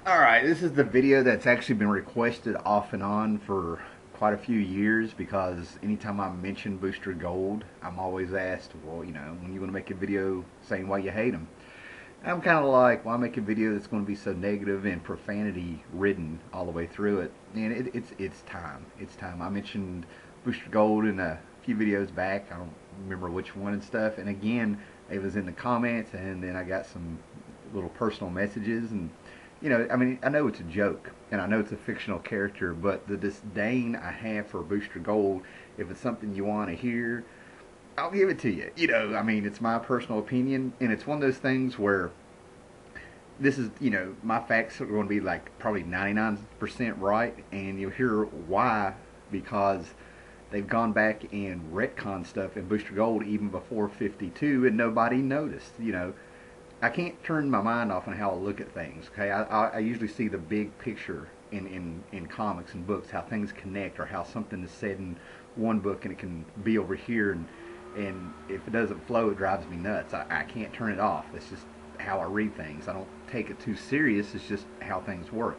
Alright, this is the video that's actually been requested off and on for quite a few years because anytime I mention Booster Gold, I'm always asked, well, when you want to make a video saying why you hate them. I'm kind of like, why make a video that's going to be so negative and profanity ridden all the way through it? And it's time. It's time. I mentioned Booster Gold in a few videos back. I don't remember which one and stuff. And again, it was in the comments, and then I got some little personal messages. And I mean, I know it's a joke, and I know it's a fictional character, but the disdain I have for Booster Gold, if it's something you want to hear, I'll give it to you. I mean, it's my personal opinion, and it's one of those things where this is, my facts are going to be like probably 99% right, and you'll hear why, because they've gone back and retconned stuff in Booster Gold even before 52, and nobody noticed, I can't turn my mind off on how I look at things. Okay, I usually see the big picture in comics and books, how things connect, or how something is said in one book and it can be over here, and if it doesn't flow, it drives me nuts. I can't turn it off. It's just how I read things. I don't take it too serious. It's just how things work.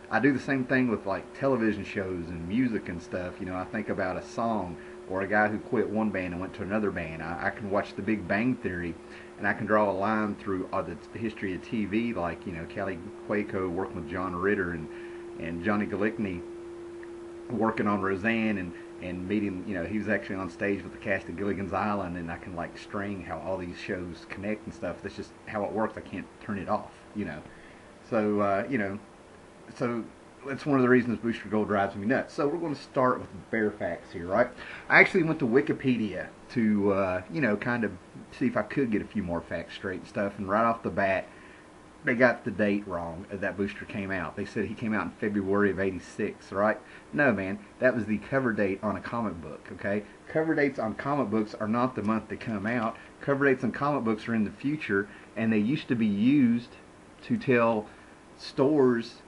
I do the same thing with like television shows and music and stuff. I think about a song or a guy who quit one band and went to another band. I can watch The Big Bang Theory, and I can draw a line through the history of TV, like Kelly Quaco working with John Ritter, and Johnny Galichney working on Roseanne, and meeting, he was actually on stage with the cast of Gilligan's Island, and I can like string how all these shows connect and stuff. That's just how it works. I can't turn it off, so that's one of the reasons Booster Gold drives me nuts. So we're going to start with bare facts here, right? I actually went to Wikipedia to, kind of see if I could get a few more facts straight and stuff. And right off the bat, they got the date wrong that Booster came out. They said he came out in February of '86, right? No, man, that was the cover date on a comic book, okay? Cover dates on comic books are not the month they come out. Cover dates on comic books are in the future, and they used to be used to tell stores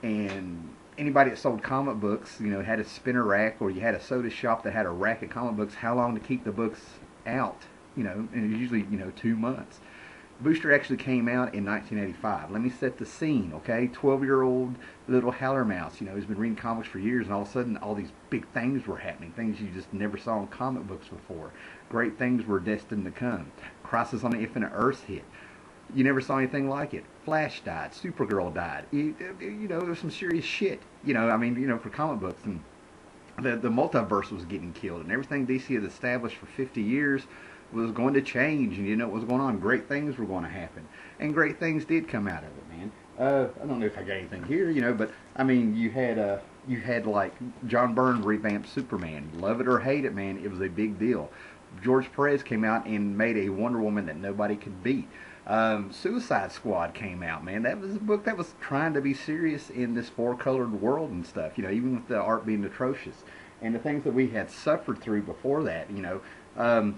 and anybody that sold comic books, had a spinner rack, or you had a soda shop that had a rack of comic books, how long to keep the books out, and usually, 2 months. Booster actually came out in 1985. Let me set the scene, okay? 12-year-old little Howlermouse, he's been reading comics for years, and all of a sudden, all these big things were happening, things you just never saw in comic books before. Great things were destined to come. Crisis on the Infinite Earths hit. You never saw anything like it. Flash died. Supergirl died. There's some serious shit. For comic books. And the multiverse was getting killed. And everything DC had established for 50 years was going to change. And what was going on? Great things were going to happen. And great things did come out of it, man. I don't know if I got anything here, but, I mean, you had like, John Byrne revamped Superman. Love it or hate it, man, it was a big deal. George Perez came out and made a Wonder Woman that nobody could beat. Suicide Squad came out, man. That was a book that was trying to be serious in this four-colored world and stuff, even with the art being atrocious. And the things that we had suffered through before that,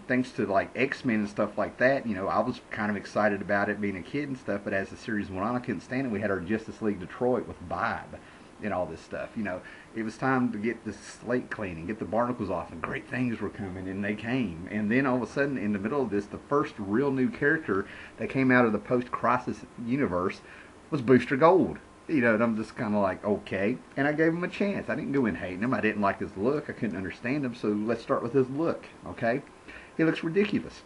thanks to like X-Men and stuff like that, I was kind of excited about it being a kid and stuff, but as the series went on, I couldn't stand it. We had our Justice League Detroit with Vibe and all this stuff, It was time to get the slate clean and get the barnacles off, and great things were coming, and they came. And then all of a sudden, in the middle of this, the first real new character that came out of the post-crisis universe was Booster Gold. And I'm just kind of like, okay. And I gave him a chance. I didn't go in hating him. I didn't like his look. I couldn't understand him. So let's start with his look, okay? He looks ridiculous.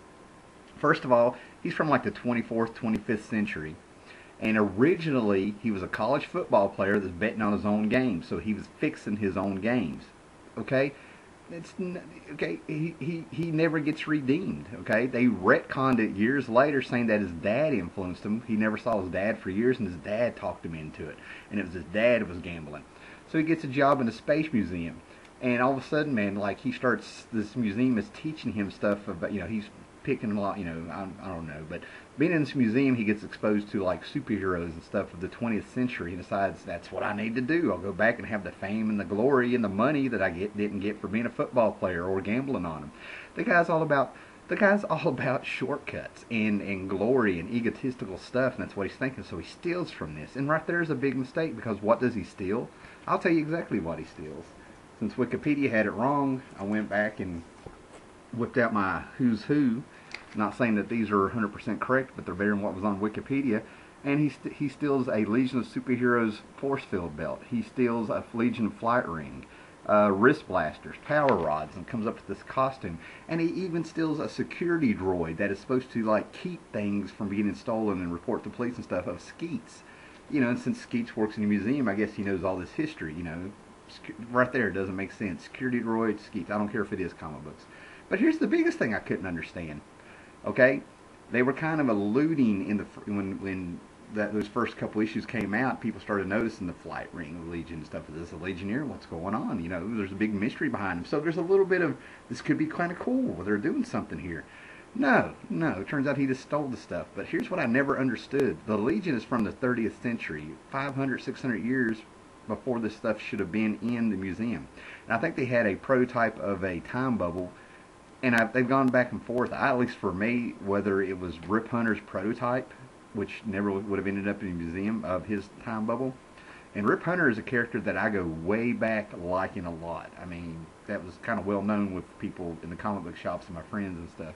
First of all, he's from like the 24th, 25th century. And originally, he was a college football player that's betting on his own games. So he was fixing his own games. Okay? Okay, he never gets redeemed. Okay? They retconned it years later saying that his dad influenced him. He never saw his dad for years, and his dad talked him into it. And it was his dad who was gambling. So he gets a job in a space museum. And all of a sudden, man, like this museum is teaching him stuff about, he's picking a lot, I don't know, but being in this museum, he gets exposed to like superheroes and stuff of the 20th century. He decides that's what I need to do. I'll go back and have the fame and the glory and the money that I didn't get for being a football player or gambling on them. The guy's all about shortcuts and glory and egotistical stuff, and that's what he's thinking. So he steals from this, and right there is a big mistake, because what does he steal? I'll tell you exactly what he steals. Since Wikipedia had it wrong, I went back and whipped out my who's who. Not saying that these are 100% correct, but they're better than what was on Wikipedia. And he steals a Legion of Superheroes force field belt. He steals a Legion flight ring, wrist blasters, power rods, and comes up with this costume. And he even steals a security droid that is supposed to like keep things from getting stolen and report to police and stuff of Skeets. You know, and since Skeets works in a museum, I guess he knows all this history. You know, right there, it doesn't make sense. Security droid, Skeets. I don't care if it is comic books. But here's the biggest thing I couldn't understand. Okay, they were kind of alluding in the when those first couple issues came out, people started noticing the flight ring of Legion and stuff. Is this a Legionnaire? What's going on? You know, there's a big mystery behind him. So there's a little bit of, this could be kind of cool. They're doing something here. No. It turns out he just stole the stuff. But here's what I never understood. The Legion is from the 30th century, 500, 600 years before this stuff should have been in the museum. And I think they had a prototype of a time bubble, and they've gone back and forth, at least for me, whether it was Rip Hunter's prototype, which never would have ended up in a museum, of his time bubble. And Rip Hunter is a character that I go way back liking a lot. I mean, that was kind of well known with people in the comic book shops and my friends and stuff.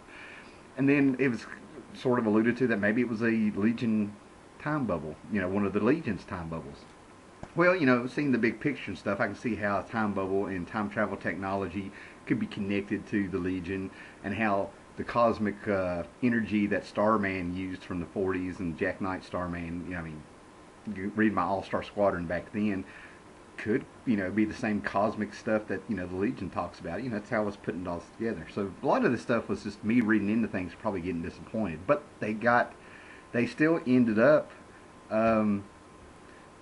And then it was sort of alluded to that maybe it was a Legion time bubble, you know, one of the Legion's time bubbles. Well, you know, seeing the big picture and stuff, I can see how a time bubble and time travel technology could be connected to the Legion, and how the cosmic energy that Starman used from the 40s and Jack Knight Starman, you know, I mean, you read my All-Star Squadron back then, could, you know, be the same cosmic stuff that, you know, the Legion talks about. You know, that's how I was putting it all together. So a lot of this stuff was just me reading into things, probably getting disappointed. But they still ended up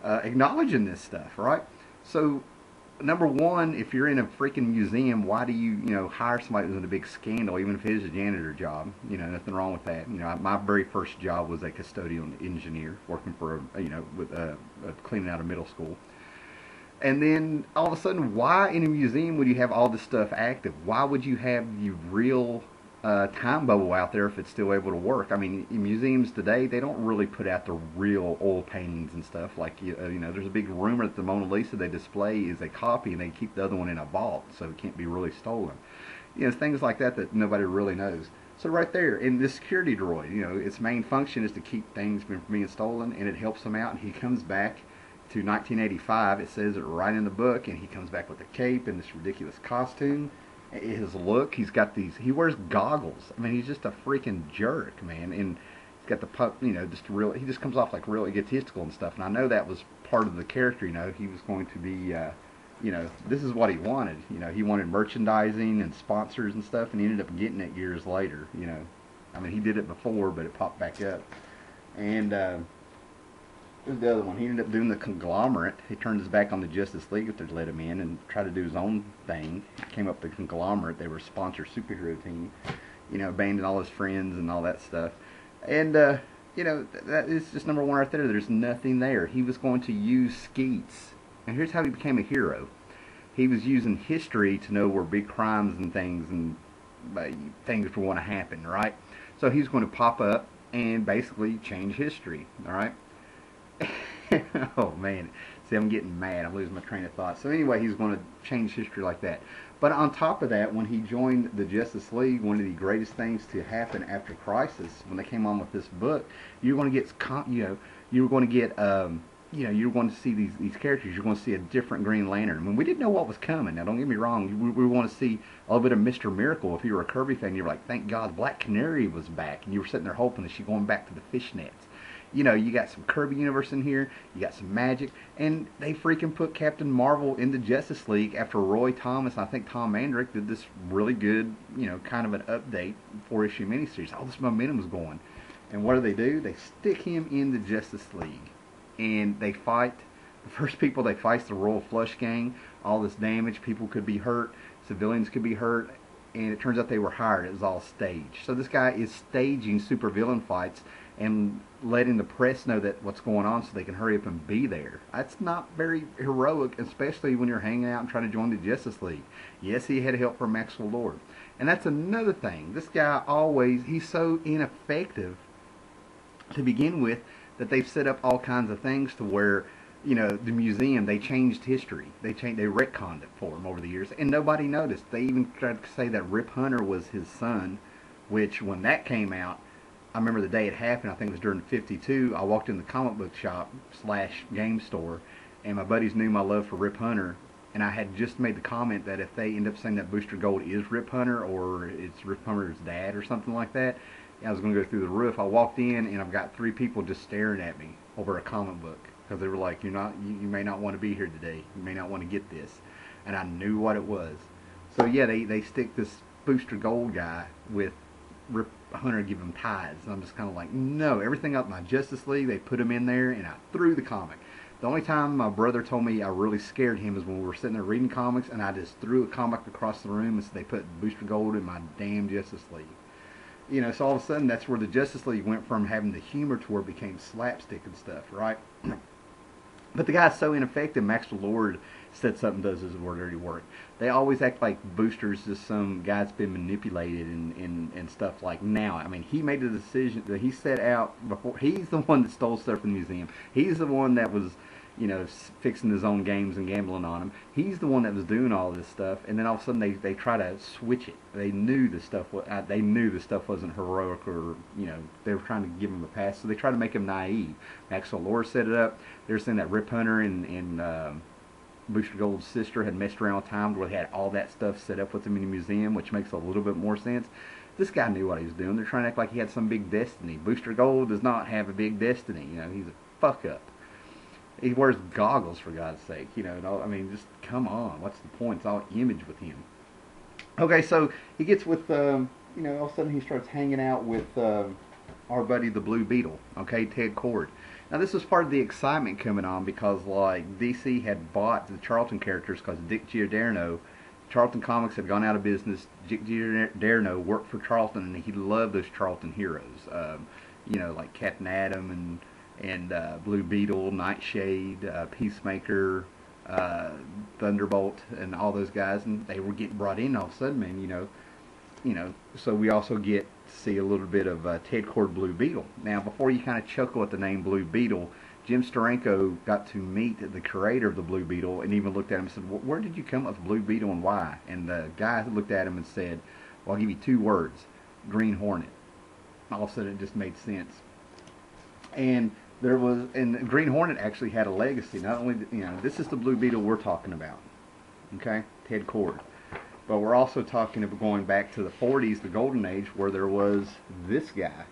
acknowledging this stuff, right? So number one, if you're in a freaking museum, why do you hire somebody who's in a big scandal, even if it is a janitor job? You know, nothing wrong with that. You know, my very first job was a custodial engineer, working for cleaning out a middle school. And then all of a sudden, why in a museum would you have all this stuff active? Why would you have the real time bubble out there if it's still able to work? I mean, in museums today, they don't really put out the real oil paintings and stuff. Like, you know, there's a big rumor that the Mona Lisa they display is a copy, and they keep the other one in a vault, so it can't be really stolen. You know, things like that that nobody really knows. So right there, in this security droid, you know, its main function is to keep things from being stolen, and it helps them out. And he comes back to 1985. It says it right in the book, and he comes back with a cape and this ridiculous costume. His look, he wears goggles. I mean, he's just a freaking jerk, man. And he's got the you know, he just comes off like real egotistical and stuff. And I know that was part of the character. You know, he was going to be, you know, this is what he wanted. You know, he wanted merchandising and sponsors and stuff, and he ended up getting it years later. You know, I mean, he did it before, but it popped back up. And who's the other one? He ended up doing the Conglomerate. He turned his back on the Justice League if they'd let him in, and tried to do his own thing. Came up with the Conglomerate. They were a sponsored superhero team. You know, abandoned all his friends and all that stuff. And, you know, that is just number one right there. There's nothing there. He was going to use Skeets. And here's how he became a hero. He was using history to know where big crimes and things would want to happen, right? So he's going to pop up and basically change history, all right? Oh man, see, I'm getting mad. I'm losing my train of thought. So anyway, he's going to change history like that. But on top of that, when he joined the Justice League, one of the greatest things to happen after Crisis, when they came on with this book, you're going to get, you were going to get, you're going to see these characters. You're going to see a different Green Lantern. I mean, we didn't know what was coming. Now, don't get me wrong. We want to see a little bit of Mr. Miracle. If you were a Kirby fan, you were like, thank God, Black Canary was back, and you were sitting there hoping that she's going back to the fishnets. You know, you got some Kirby Universe in here, you got some magic, and they freaking put Captain Marvel in the Justice League after Roy Thomas and I think Tom Mandrake did this really good, you know, kind of an update 4-issue miniseries. All this momentum was going. And what do? They stick him in the Justice League. And they fight. The first people they fight is the Royal Flush Gang. All this damage, people could be hurt, civilians could be hurt, and it turns out they were hired. It was all staged. So this guy is staging supervillain fights and letting the press know that what's going on so they can hurry up and be there. That's not very heroic, especially when you're hanging out and trying to join the Justice League. Yes, he had help from Maxwell Lord. And that's another thing. This guy he's so ineffective to begin with that they've set up all kinds of things to where, you know, the museum, they changed history. They retconned it for him over the years, and nobody noticed. They even tried to say that Rip Hunter was his son, which when that came out, I remember the day it happened. I think it was during 52. I walked in the comic book shop slash game store, and my buddies knew my love for Rip Hunter. And I had just made the comment that if they end up saying that Booster Gold is Rip Hunter or it's Rip Hunter's dad or something like that, I was going to go through the roof. I walked in and I've got 3 people just staring at me over a comic book because they were like, you may not want to be here today. You may not want to get this. And I knew what it was. So yeah, they stick this Booster Gold guy with Rip Hunter, give him ties. And I'm just kind of like, no. Everything up my Justice League, they put him in there, and I threw the comic. The only time my brother told me I really scared him is when we were sitting there reading comics, and I just threw a comic across the room and said they put Booster Gold in my damn Justice League. You know, so all of a sudden that's where the Justice League went from having the humor to where it became slapstick and stuff, right? But the guy's so ineffective. Max Lord said something does his dirty work. They always act like Booster's just some guy that's been manipulated and stuff like now. I mean, he made the decision that he set out before. He's the one that stole stuff from the museum. He's the one that was, fixing his own games and gambling on them. He's the one that was doing all this stuff, and then all of a sudden they try to switch it. They knew the stuff wasn't heroic, or they were trying to give him a pass, so they try to make him naive. Max Lord set it up. They're saying that Rip Hunter and Booster Gold's sister had messed around with times where they had all that stuff set up with him in the museum, which makes a little bit more sense. This guy knew what he was doing. They're trying to act like he had some big destiny. Booster Gold does not have a big destiny. He's a fuck up. He wears goggles, for God's sake. I mean, just come on. What's the point? It's all image with him. Okay, so he gets with, all of a sudden he starts hanging out with our buddy the Blue Beetle, okay, Ted Kord. Now, this was part of the excitement coming on because, DC had bought the Charlton characters because Dick Giordano, Charlton Comics had gone out of business. Dick Giordano worked for Charlton, and he loved those Charlton heroes, like Captain Atom and Blue Beetle, Nightshade, Peacemaker, Thunderbolt, and all those guys, and they were getting brought in all of a sudden, man, so we also get to see a little bit of Ted Kord Blue Beetle. Now, before you kind of chuckle at the name Blue Beetle, Jim Steranko got to meet the creator of the Blue Beetle and even looked at him and said, where did you come up with Blue Beetle and why? And the guy looked at him and said, well, I'll give you 2 words, Green Hornet. All of a sudden it just made sense. And Green Hornet actually had a legacy. Not only, this is the Blue Beetle we're talking about, okay, Ted Kord. But we're also talking about going back to the 40s, the golden age, where there was this guy.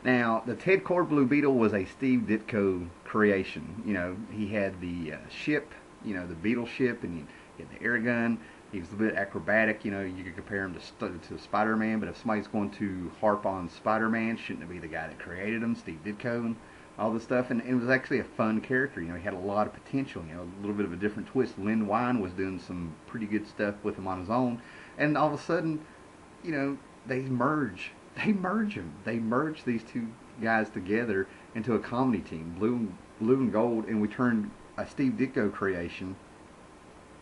Now, the Ted Kord Blue Beetle was a Steve Ditko creation. He had the ship, the Beetle ship, and he had the air gun. He was a bit acrobatic. You could compare him to Spider-Man, but if somebody's going to harp on Spider-Man, shouldn't it be the guy that created him, Steve Ditko, and all this stuff? And it was actually a fun character. He had a lot of potential. A little bit of a different twist. Lynn Wine was doing some pretty good stuff with him on his own, and all of a sudden, they merge. They merge him. They merge these 2 guys together into a comedy team, Blue and Gold, and we turned a Steve Ditko creation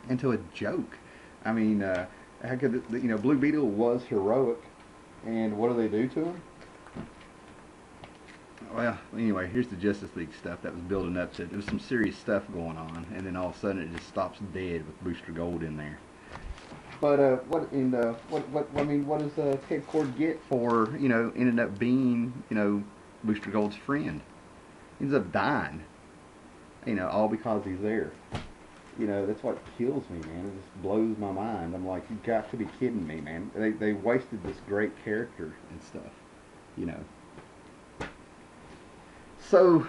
into a joke. I mean, how could Blue Beetle was heroic, and what do they do to him? Well, anyway, here's the Justice League stuff that was building up to. There was some serious stuff going on, and then all of a sudden it just stops dead with Booster Gold in there. But what does Ted Kord get for ended up being Booster Gold's friend? He ends up dying, all because he's there. That's what kills me, man. It just blows my mind. I'm like, you got to be kidding me, man. They wasted this great character and stuff, So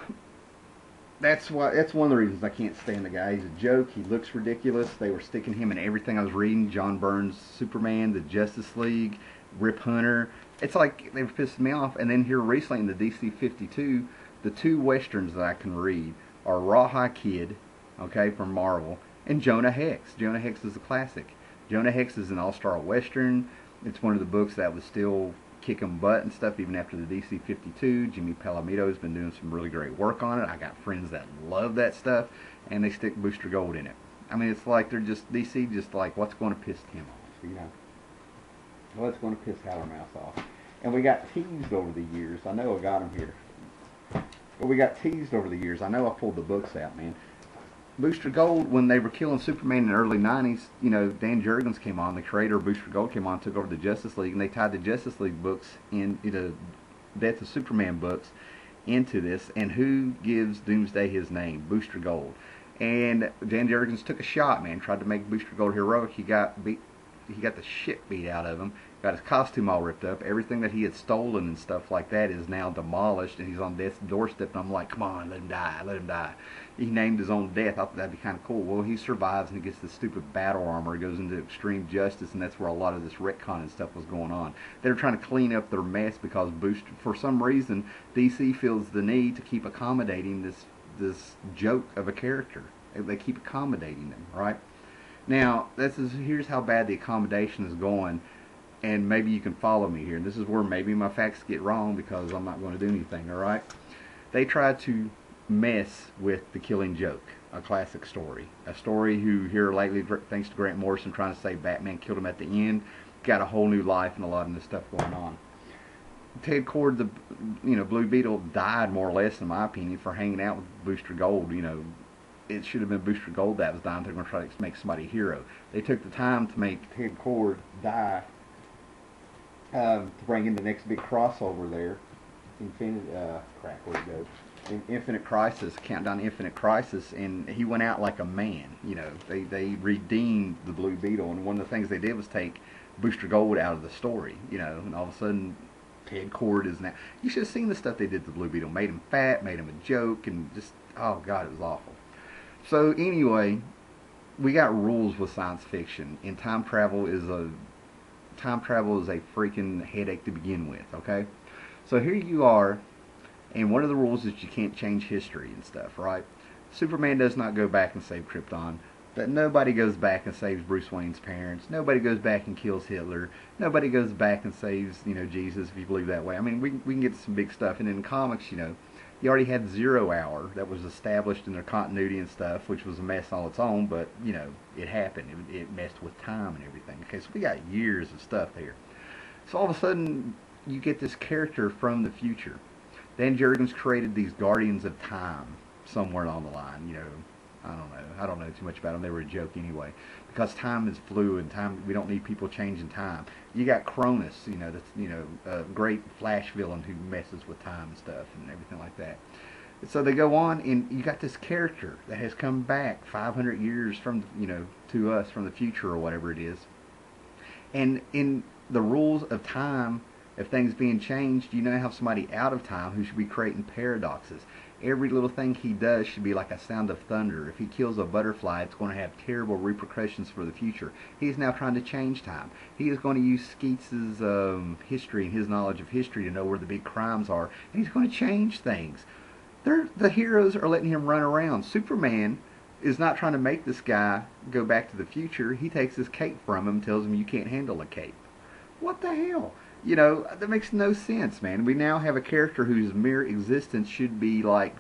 that's one of the reasons I can't stand the guy. He's a joke. He looks ridiculous. They were sticking him in everything I was reading. John Byrne's Superman, the Justice League, Rip Hunter. It's like they were pissing me off. And then here recently in the DC 52, the 2 westerns that I can read are Rawhide Kid, okay, from Marvel, and Jonah Hex. Jonah Hex is a classic. Jonah Hex is an all-star western. It's one of the books that was still kicking butt and stuff even after the DC 52. Jimmy Palomito has been doing some really great work on it. I got friends that love that stuff, and they stick Booster Gold in it. I mean, it's like they're just, DC just like, what's going to piss Tim off, What's going to piss Howlermouse off? And we got teased over the years. I know I got them here. But we got teased over the years. I know I pulled the books out, man. Booster Gold, when they were killing Superman in the early 90s, Dan Jurgens came on, the creator of Booster Gold came on, took over the Justice League, and they tied the Justice League books into Death of Superman books into this, and who gives Doomsday his name? Booster Gold. And Dan Jurgens took a shot, man. Tried to make Booster Gold heroic. He got the shit beat out of him. Got his costume all ripped up. Everything that he had stolen and stuff like that is now demolished, and he's on death's doorstep. And I'm like, come on, let him die, let him die. He named his own death. I thought that'd be kind of cool. Well, he survives and he gets this stupid battle armor. Goes into extreme justice, and that's where a lot of this retcon and stuff was going on. They were trying to clean up their mess because Booster, for some reason, DC feels the need to keep accommodating this joke of a character. They keep accommodating them, right? Now, here's how bad the accommodation is going, and maybe you can follow me here. And this is where maybe my facts get wrong because I'm not going to do anything, all right? They tried to mess with The Killing Joke, a classic story. A story who here lately, thanks to Grant Morrison trying to say Batman killed him at the end, got a whole new life and a lot of this stuff going on. Ted Kord, the Blue Beetle, died more or less, in my opinion, for hanging out with Booster Gold. It should have been Booster Gold that was dying. They're going to try to make somebody a hero. They took the time to make Ted Kord die to bring in the next big crossover there. Infinite Crisis, Countdown to Infinite Crisis, and he went out like a man. They redeemed the Blue Beetle, and one of the things they did was take Booster Gold out of the story. And all of a sudden, Ted Kord is now. You should have seen the stuff they did to the Blue Beetle. Made him fat, made him a joke, and just, oh God, it was awful. So anyway, we got rules with science fiction, and time travel is a freaking headache to begin with. Okay, so here you are, and one of the rules is you can't change history and stuff, right? Superman does not go back and save Krypton. But nobody goes back and saves Bruce Wayne's parents. Nobody goes back and kills Hitler. Nobody goes back and saves, Jesus, if you believe that way. I mean, we can get some big stuff. And in comics, you already had 0 Hour that was established in their continuity and stuff, which was a mess on its own, but, it happened. It messed with time and everything. Okay, so we got years of stuff here. So all of a sudden, you get this character from the future. Dan Jurgens created these Guardians of Time somewhere along the line, I don't know too much about them. They were a joke anyway. Because time is fluid. We don't need people changing time. You got Cronus, that's a great Flash villain who messes with time and stuff and everything like that. So they go on, and you got this character that has come back 500 years from to us from the future or whatever it is. And in the rules of time, if things being changed, have somebody out of time who should be creating paradoxes. Every little thing he does should be like a sound of thunder. If he kills a butterfly, it's going to have terrible repercussions for the future. He's now trying to change time. He is going to use Skeets' history and his knowledge of history to know where the big crimes are, and he's going to change things. The heroes are letting him run around. Superman is not trying to make this guy go back to the future. He takes his cape from him and tells him you can't handle a cape. What the hell? That makes no sense, man. We now have a character whose mere existence should be like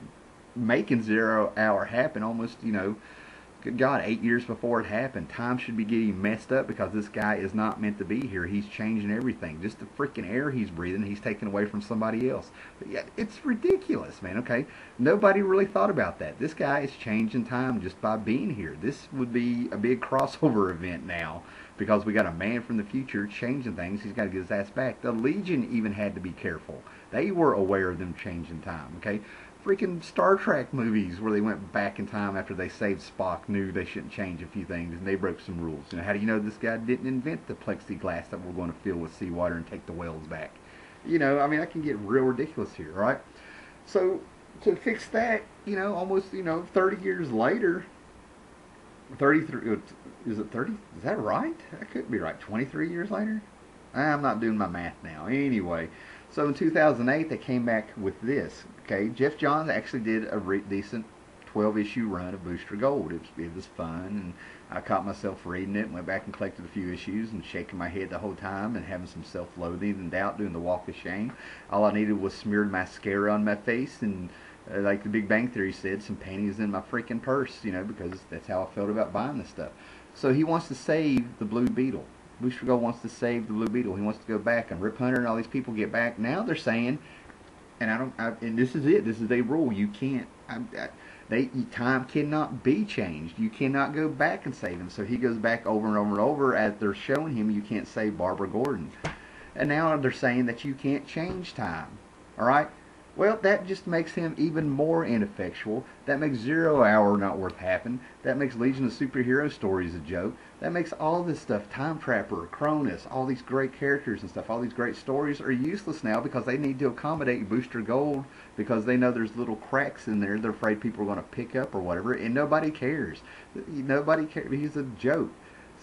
making 0 Hour happen almost, good God, 8 years before it happened. Time should be getting messed up because this guy is not meant to be here. He's changing everything. Just the freaking air he's breathing, he's taking away from somebody else. But yeah, it's ridiculous, man, okay? Nobody really thought about that. This guy is changing time just by being here. This would be a big crossover event now because we got a man from the future changing things. He's got to get his ass back. The Legion even had to be careful. They were aware of them changing time, okay? Freaking Star Trek movies where they went back in time after they saved Spock knew they shouldn't change a few things, and they broke some rules. How do you know this guy didn't invent the plexiglass that we're going to fill with seawater and take the whales back? I can get real ridiculous here, right? So to fix that, almost 30 years later, 33, is it 30? Is that right? That could be right. 23 years later? I'm not doing my math now. Anyway, so in 2008 they came back with this. Okay, Jeff Johns actually did a decent 12-issue run of Booster Gold. It was fun, and I caught myself reading it and went back and collected a few issues and shaking my head the whole time and having some self-loathing and doubt, doing the walk of shame. All I needed was smeared mascara on my face and like the Big Bang Theory said, some panties in my freaking purse, because that's how I felt about buying this stuff. So he wants to save the Blue Beetle. Booster Gold wants to save the Blue Beetle. He wants to go back, and Rip Hunter and all these people get back. Now they're saying, and this is it. This is a rule. You can't. Time cannot be changed. You cannot go back and save him. So he goes back over and over and over as they're showing him you can't save Barbara Gordon. And now they're saying that you can't change time. All right. Well, that just makes him even more ineffectual. That makes Zero Hour not worth having. That makes Legion of Superhero Stories a joke. That makes all this stuff, Time Trapper, Cronus, all these great characters and stuff, all these great stories are useless now because they need to accommodate Booster Gold because they know there's little cracks in there they're afraid people are going to pick up or whatever, and nobody cares. Nobody cares. He's a joke.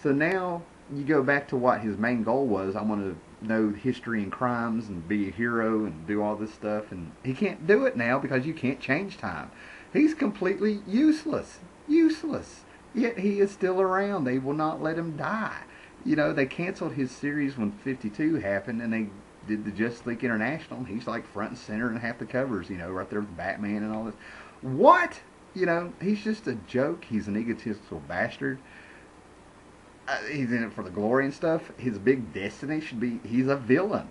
So now you go back to what his main goal was. I want to know history and crimes and be a hero and do all this stuff, and he can't do it now because you can't change time. He's completely useless. Useless. Yet he is still around. They will not let him die. You know, they canceled his series when 52 happened, and they did the Justice League International. He's like front and center in half the covers, you know, right there with Batman and all this. What? You know, he's just a joke. He's an egotistical bastard. He's in it for the glory and stuff. His big destiny should be he's a villain.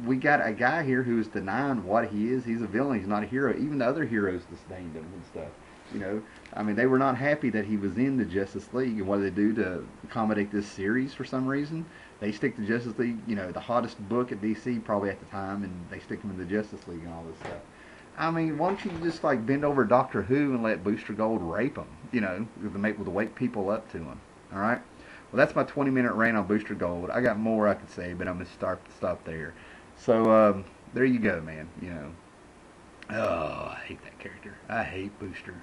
We got a guy here who's denying what he is. He's a villain. He's not a hero. Even the other heroes disdained him and stuff. You know, I mean, they were not happy that he was in the Justice League. And what do they do to accommodate this series for some reason? They stick the Justice League, you know, the hottest book at DC probably at the time, and they stick him in the Justice League and all this stuff. I mean, why don't you just like bend over Doctor Who and let Booster Gold rape him? You know, to wake people up to him. All right. Well, that's my 20-minute rant on Booster Gold. I got more I could say, but I'm gonna stop there. So there you go, man. You know, oh, I hate that character. I hate Booster.